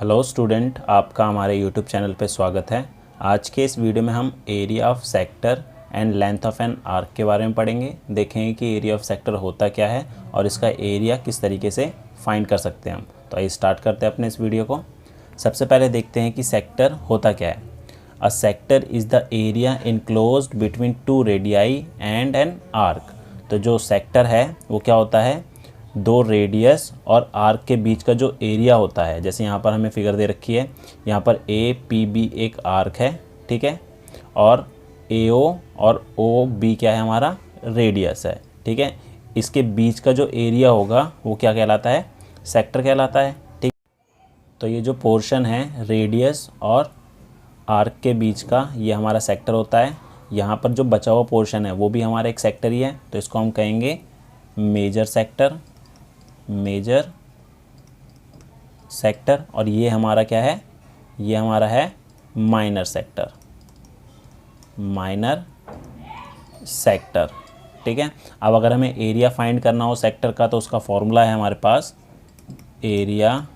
Hello student, आपका हमारे YouTube channel पे स्वागत है। आज के इस वीडियो में हम area of sector and length of an arc के बारे में पढ़ेंगे। देखेंगे कि एरिया ऑफ सेक्टर होता क्या है और इसका एरिया किस तरीके से फाइंड कर सकते हैं हम। तो आइए स्टार्ट करते हैं अपने इस वीडियो को। सबसे पहले देखते हैं कि सेक्टर होता क्या है। A sector is the area enclosed between two radii and an arc. तो जो सेक्टर है वो क्या होता है, दो रेडियस और आर्क के बीच का जो एरिया होता है। जैसे यहाँ पर हमें फिगर दे रखी है, यहाँ पर ए पी बी एक आर्क है, ठीक है, और ए ओ और ओ बी क्या है, हमारा रेडियस है, ठीक है। इसके बीच का जो एरिया होगा वो क्या कहलाता है, सेक्टर कहलाता है, ठीक। तो ये जो पोर्शन है रेडियस और आर्क के बीच का, ये हमारा सेक्टर होता है। यहाँ पर जो बचा हुआ पोर्शन है वो भी हमारा एक सेक्टर ही है, तो इसको हम कहेंगे मेजर सेक्टर, मेजर सेक्टर। और ये हमारा क्या है, ये हमारा है माइनर सेक्टर, माइनर सेक्टर, ठीक है। अब अगर हमें एरिया फाइंड करना हो सेक्टर का, तो उसका फॉर्मूला है हमारे पास area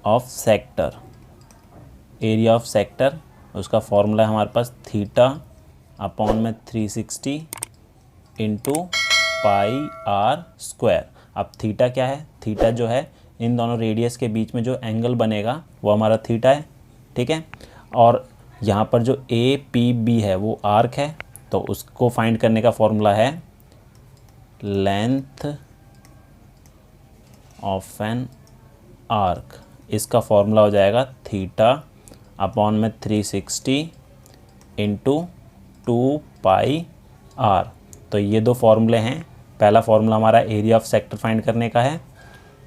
of sector. Area of sector उसका फॉर्मूला है हमारे पास थीटा अपॉन में 360 इंटू पाई आर स्क्वायर। अब थीटा क्या है, थीटा जो है इन दोनों रेडियस के बीच में जो एंगल बनेगा वो हमारा थीटा है, ठीक है। और यहाँ पर जो ए पी बी है वो आर्क है, तो उसको फाइंड करने का फॉर्मूला है लेंथ ऑफ एन आर्क। इसका फॉर्मूला हो जाएगा थीटा अपॉन में 360 इंटू 2 पाई आर। तो ये दो फॉर्मूले हैं। पहला फॉर्मूला हमारा एरिया ऑफ सेक्टर फाइंड करने का है,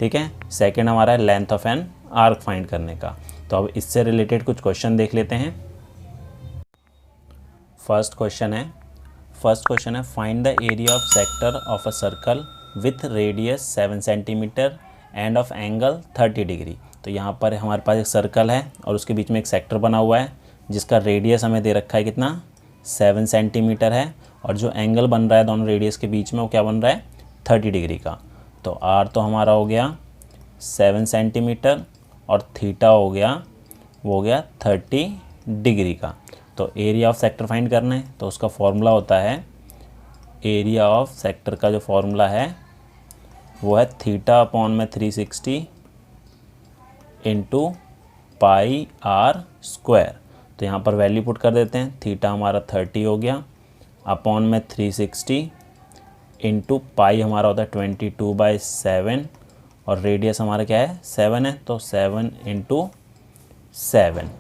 ठीक है। सेकंड हमारा है length of an arc find करने का। तो अब इससे रिलेटेड कुछ क्वेश्चन देख लेते हैं। फर्स्ट क्वेश्चन है find the area of sector of a circle with radius 7 centimetre end of angle 30 degree. तो यहाँ पर हमारे पास एक सर्कल है और उसके बीच में एक सेक्टर बना हुआ है जिसका रेडियस हमें दे रखा है कितना, 7 सेंटीमीटर है, और जो एंगल बन रहा है दोनों रेडियस के बीच में वो क्या बन रहा है, 30 डिग्री का। तो आर तो हमारा हो गया 7 सेंटीमीटर और थीटा हो गया, वो हो गया 30 डिग्री का। तो एरिया ऑफ सेक्टर फाइंड करना है, तो उसका फॉर्मूला होता है, एरिया ऑफ सेक्टर का जो फॉर्मूला है वो है थीटा अपॉन में 360 इंटू पाई आर स्क्वायर। तो यहाँ पर वैल्यू पुट कर देते हैं। थीटा हमारा 30 हो गया अपॉन में 360 इंटू पाई हमारा होता है 22/7, और रेडियस हमारा क्या है, 7 है, तो 7 इंटू 7,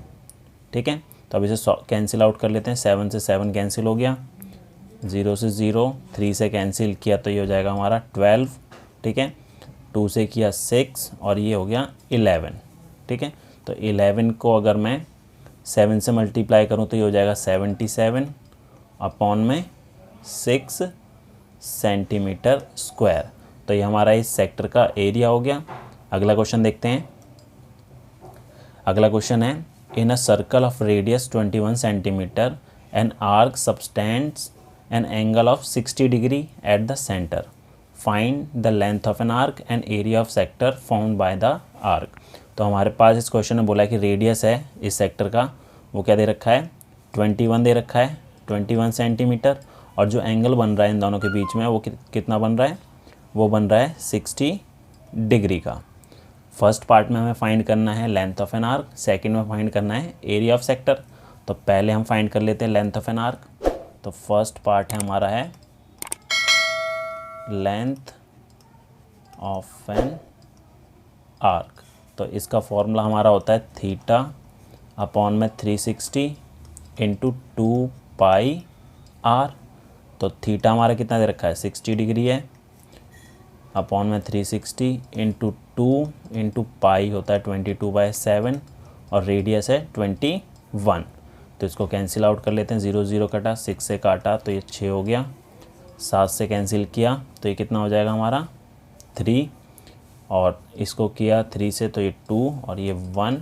ठीक है। तो अब इसे कैंसिल आउट कर लेते हैं। 7 से 7 कैंसिल हो गया, 0 से 0, 3 से कैंसिल किया तो ये हो जाएगा हमारा 12, ठीक है। 2 से किया 6 और ये हो गया 11, ठीक है। तो 11 को अगर मैं 7 से मल्टीप्लाई करूँ तो ये हो जाएगा 77 अपॉन में 6 सेंटीमीटर स्क्वायर। तो ये हमारा इस सेक्टर का एरिया हो गया। अगला क्वेश्चन देखते हैं। अगला क्वेश्चन है, in a circle of radius 21 centimetre an arc subtends an angle of 60 degree at the centre, find the length of an arc and area of sector found by the arc. तो हमारे पास इस question में बोला है कि radius है इस sector का, वो क्या दे रखा है, 21 दे रखा है, 21 सेंटीमीटर, और जो एंगल बन रहा है इन दोनों के बीच में वो कितना बन रहा है, वो बन रहा है 60 डिग्री का। फर्स्ट पार्ट में हमें फाइंड करना है length of an arc, second में फाइंड करना है एरिया ऑफ सेक्टर। तो पहले हम फाइंड कर लेते हैं लेंथ ऑफ एन आर्क। तो फर्स्ट पार्ट है हमारा है लेंथ ऑफ एन आर्क। तो इसका फॉर्मूला हमारा होता है थीटा अपॉन में 360 इंटू 2 पाई आर। तो थीटा हमारा कितना दे रखा है, 60 डिग्री है, अपॉन में 360 इंटू 2 इंटू पाई होता है 22/7, और रेडियस है 21। तो इसको कैंसिल आउट कर लेते हैं। 0 0 कटा, 6 से काटा तो ये 6 हो गया, 7 से कैंसिल किया तो ये कितना हो जाएगा हमारा 3, और इसको किया 3 से तो ये 2 और ये 1,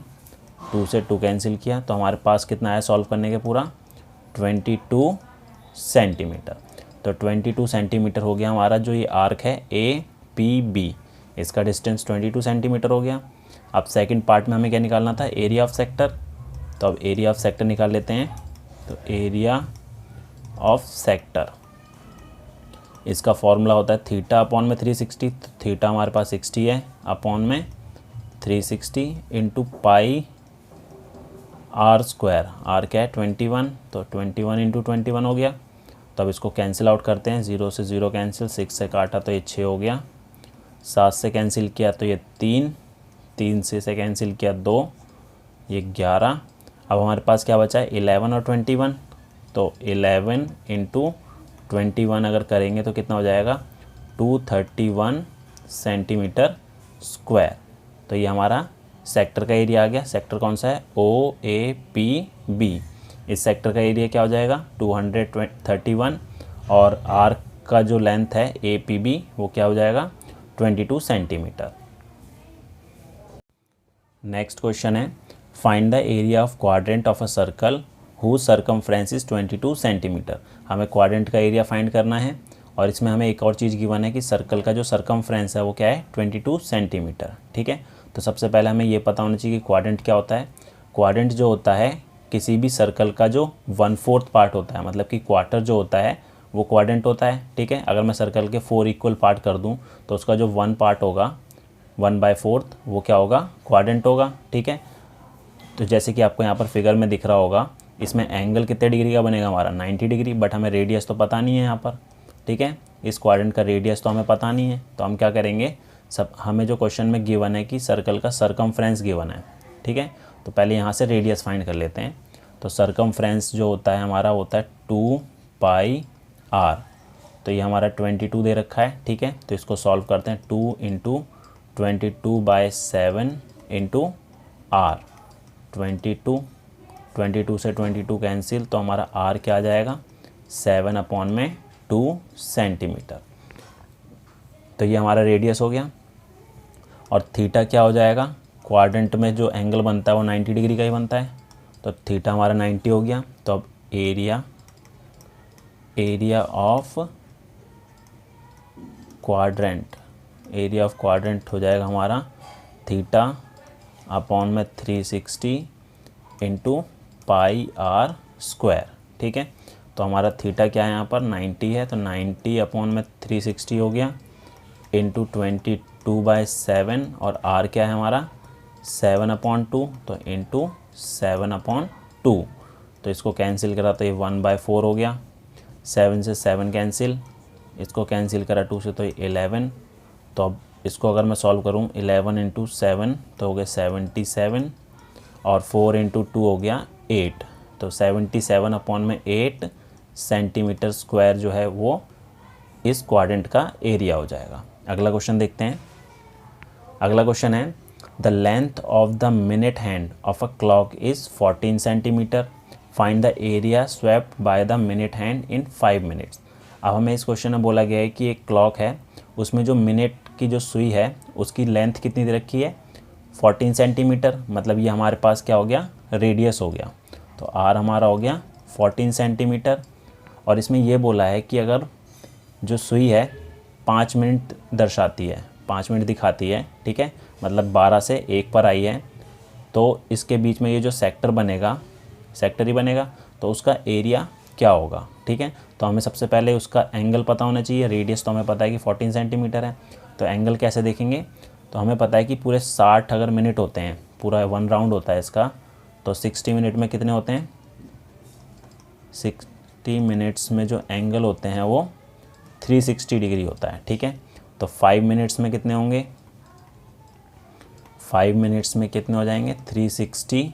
2 से 2 कैंसिल किया तो हमारे पास कितना है सॉल्व करने के पूरा, 22 सेंटीमीटर। तो 22 सेंटीमीटर हो गया हमारा जो ये आर्क है ए पी बी, इसका डिस्टेंस 22 सेंटीमीटर हो गया। अब सेकंड पार्ट में हमें क्या निकालना था, एरिया ऑफ सेक्टर। तो अब एरिया ऑफ सेक्टर निकाल लेते हैं। तो एरिया ऑफ सेक्टर, इसका फॉर्मूला होता है थीटा अपॉन में 360। तो थीटा हमारे पास 60 है, अपॉन में 360 into pi are square. R क्या है 21, तो 21 इंटू 21 हो गया। तो अब इसको कैंसिल आउट करते हैं, 0 से 0 कैंसिल, 6 से काटा तो ये 6 हो गया, 7 से कैंसिल किया तो ये 3, 3 से कैंसिल किया 2, ये 11। अब हमारे पास क्या बचा है 11 और 21। तो 11 इंटू 21 अगर करेंगे तो कितना हो जाएगा 231 सेंटीमीटर स्क्वायर। तो ये हमारा सेक्टर का एरिया आ गया। सेक्टर कौन सा है, OAPB। इस सेक्टर का एरिया क्या हो जाएगा 231, और आर का जो लेंथ है APB वो क्या हो जाएगा 22 सेंटीमीटर। नेक्स्ट क्वेश्चन है find the area of quadrant of a circle whose circumference is 22 centimetre. हमें क्वाड्रेंट का एरिया फाइंड करना है, और इसमें हमें एक और चीज़ गिवन है कि सर्कल का जो सरकमफ्रेंस है वो क्या है 22 सेंटीमीटर। ठीक है, तो सबसे पहले हमें ये पता होना चाहिए कि क्वाड्रेंट क्या होता है। क्वाड्रेंट जो होता है किसी भी सर्कल का जो 1/4 पार्ट होता है, मतलब कि क्वार्टर जो होता है वो क्वाड्रेंट होता है। ठीक है, अगर मैं सर्कल के 4 इक्वल पार्ट कर दूं तो उसका जो 1 पार्ट होगा 1/4 वो क्या होगा क्वाड्रेंट होगा। ठीक है, तो जैसे कि आपको यहाँ पर फिगर में दिख रहा होगा, इसमें एंगल कितने डिग्री का बनेगा हमारा 90 डिग्री, बट हमें रेडियस तो पता नहीं है यहाँ पर। ठीक है, इस क्वाड्रेंट का रेडियस तो हमें पता नहीं है, तो हम क्या करेंगे, सब हमें जो क्वेश्चन में गिवन है कि सर्कल का सरकमफ्रेंस गिवन है। ठीक है, तो पहले यहाँ से रेडियस फाइंड कर लेते हैं। तो सरकमफ्रेंस जो होता है हमारा होता है 2πr। तो ये हमारा 22 दे रखा है। ठीक है, तो इसको सॉल्व करते हैं, 2 इंटू 22/7 इंटू आर। 22 से 22 कैंसिल, तो हमारा आर क्या आ जाएगा 7/2 सेंटीमीटर। तो ये हमारा रेडियस हो गया। और थीटा क्या हो जाएगा, क्वाड्रेंट में जो एंगल बनता है वो 90 डिग्री का ही बनता है, तो थीटा हमारा 90 हो गया। तो अब एरिया ऑफ क्वाड्रेंट हो जाएगा हमारा थीटा अपॉन में 360 इंटू पाई आर स्क्वायर। ठीक है, तो हमारा थीटा क्या है यहाँ पर 90 है, तो 90 अपॉन में 360 हो गया इंटू 22/7, और आर क्या है हमारा 7/2, तो इंटू 7/2। तो इसको कैंसिल करा तो ये 1/4 हो गया, 7 से 7 कैंसिल, इसको कैंसिल करा 2 से तो ये 11। तो अब इसको अगर मैं सॉल्व करूँ 11 इंटू 7 तो हो गया 77, और 4 इंटू 2 हो गया 8। तो 77/8 सेंटीमीटर स्क्वायर जो है वो इस क्वाड्रेंट का एरिया हो जाएगा। अगला क्वेश्चन देखते हैं। अगला क्वेश्चन है the length of the minute hand of a clock is 14 centimetre, find the area swept by the minute hand in 5 minutes. अब हमें इस क्वेश्चन में बोला गया है कि एक क्लॉक है, उसमें जो मिनट की जो सुई है उसकी लेंथ कितनी दे रखी है 14 सेंटीमीटर, मतलब ये हमारे पास क्या हो गया रेडियस हो गया। तो आर हमारा हो गया 14 सेंटीमीटर। और इसमें ये बोला है कि अगर जो सुई है 5 मिनट दर्शाती है, 5 मिनट दिखाती है, ठीक है, मतलब 12 से 1 पर आई है, तो इसके बीच में ये जो सेक्टर बनेगा, सेक्टर ही बनेगा, तो उसका एरिया क्या होगा। ठीक है, तो हमें सबसे पहले उसका एंगल पता होना चाहिए। रेडियस तो हमें पता है कि 14 सेंटीमीटर है, तो एंगल कैसे देखेंगे, तो हमें पता है कि पूरे 60 अगर मिनट होते हैं, पूरा 1 राउंड होता है इसका, तो 60 मिनट में कितने होते हैं 60 मिनट्स में जो एंगल होते हैं वो 360 डिग्री होता है। ठीक है, तो 5 मिनट्स में कितने होंगे, 5 मिनट्स में कितने हो जाएंगे 360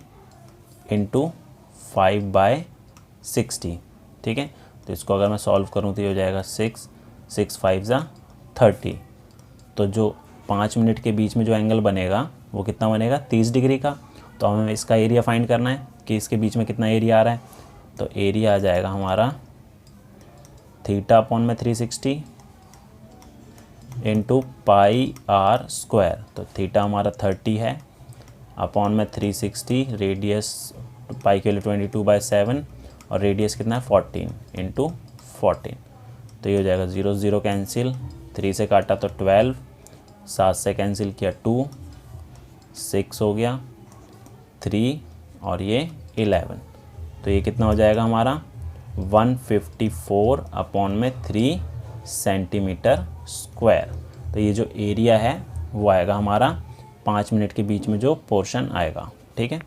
इंटू 5/60। ठीक है, तो इसको अगर मैं सॉल्व करूँ तो ये हो जाएगा 6 5 30। तो जो 5 मिनट के बीच में जो एंगल बनेगा वो कितना बनेगा 30 डिग्री का। तो हमें इसका एरिया फाइंड करना है कि इसके बीच में कितना एरिया आ रहा है। तो एरिया आ जाएगा हमारा थीटा अपॉन में 360 इंटू पाई आर स्क्वायर। तो थीटा हमारा 30 है, अपॉन में 360, रेडियस पाई के लिए 22/7, और रेडियस कितना है 14 इंटू 14। तो ये हो जाएगा 0 0 कैंसिल, 3 से काटा तो 12, 7 से कैंसिल किया 2, 6 हो गया, 3 और ये 11। तो ये कितना हो जाएगा हमारा 154/3 सेंटीमीटर स्क्वायर। तो ये जो एरिया है वो आएगा हमारा 5 मिनट के बीच में जो पोर्शन आएगा। ठीक है।